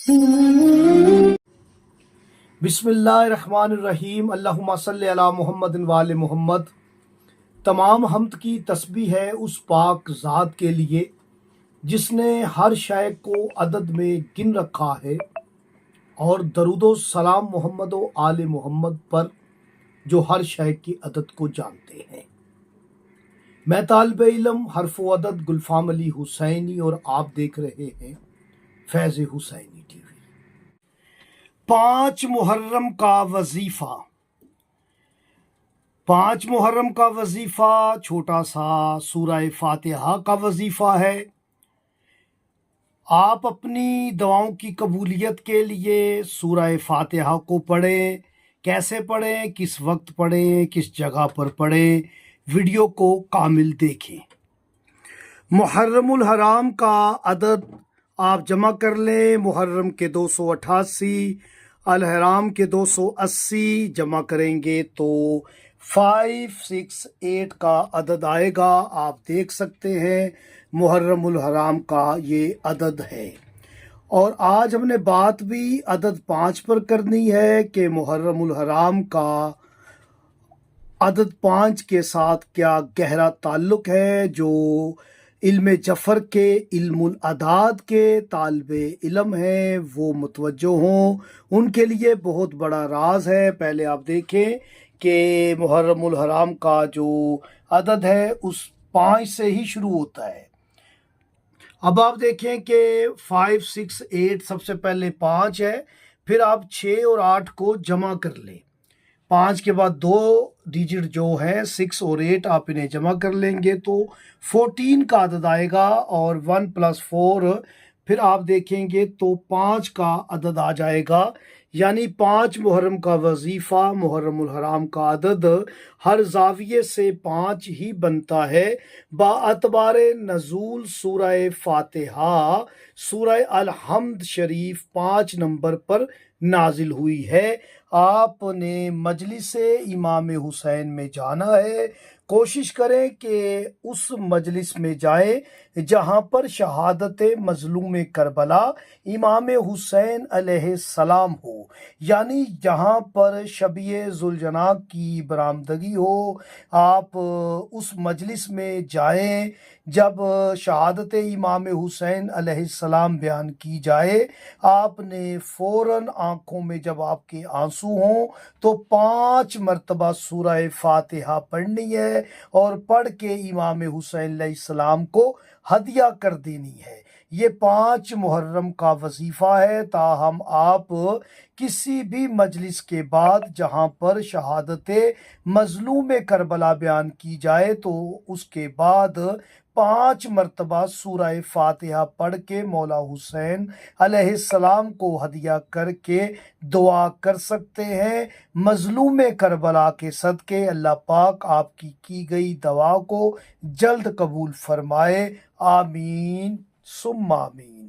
بسم اللہ الرحمن الرحیم، اللہم صلی علی محمد وآل محمد۔ تمام حمد کی تسبیح ہے اس پاک ذات کے لیے جس نے ہر شے کو عدد میں گن رکھا ہے، اور درود و سلام محمد و آل محمد پر جو ہر شے کی عدد کو جانتے ہیں۔ میں طالب علم حرف و عدد گلفام علی حسینی، اور آپ دیکھ رہے ہیں فیض حسینی ٹی وی۔ 5 محرم کا وظیفہ۔ 5 محرم کا وظیفہ چھوٹا سا سورہ فاتحہ کا وظیفہ ہے۔ آپ اپنی دعاؤں کی قبولیت کے لیے سورہ فاتحہ کو پڑھیں۔ کیسے پڑھیں، کس وقت پڑھیں، کس جگہ پر پڑھیں، ویڈیو کو کامل دیکھیں۔ محرم الحرام کا عدد آپ جمع کر لیں۔ محرم کے 288، الحرام کے 280 جمع کریں گے تو 568 کا عدد آئے گا۔ آپ دیکھ سکتے ہیں محرم الحرام کا یہ عدد ہے۔ اور آج ہم نے بات بھی عدد 5 پر کرنی ہے کہ محرم الحرام کا عدد 5 کے ساتھ کیا گہرا تعلق ہے۔ جو علم جفر کے علم الاعداد کے طالب علم ہیں وہ متوجہ ہوں، ان کے لیے بہت بڑا راز ہے۔ پہلے آپ دیکھیں کہ محرم الحرام کا جو عدد ہے اس 5 سے ہی شروع ہوتا ہے۔ اب آپ دیکھیں کہ 568 سب سے پہلے 5 ہے، پھر آپ 6 اور 8 کو جمع کر لیں۔ 5 کے بعد 2 ڈیجٹ جو ہے 6 اور 8 آپ انہیں جمع کر لیں گے تو 14 کا عدد آئے گا، اور 1 + 4 پھر آپ دیکھیں گے تو 5 کا عدد آ جائے گا۔ یعنی 5 محرم کا وظیفہ، محرم الحرام کا عدد ہر زاویے سے 5 ہی بنتا ہے۔ باعتبار نزول سورہ فاتحہ سورہ الحمد شریف 5 نمبر پر نازل ہوئی ہے۔ آپ نے مجلس امام حسین میں جانا ہے۔ کوشش کریں کہ اس مجلس میں جائیں جہاں پر شہادت مظلوم کربلا امام حسین علیہ السلام ہو، یعنی جہاں پر شبیہ ذوالجناح کی برآمدگی ہو۔ آپ اس مجلس میں جائیں جب شہادت امام حسین علیہ السلام بیان کی جائے، آپ نے فوراً آنکھوں میں جب آپ کے آنسو ہوں تو 5 مرتبہ سورہ فاتحہ پڑھنی ہے، اور پڑھ کے امام حسین علیہ السلام کو ہدیہ کر دینی ہے۔ یہ 5 محرم کا وظیفہ ہے۔ تاہم آپ کسی بھی مجلس کے بعد جہاں پر شہادت مظلوم کربلا بیان کی جائے تو اس کے بعد 5 مرتبہ سورہ فاتحہ پڑھ کے مولا حسین علیہ السلام کو ہدیہ کر کے دعا کر سکتے ہیں۔ مظلوم کربلا کے صدقے اللہ پاک آپ کی گئی دعا کو جلد قبول فرمائے۔ آمین ثم آمین۔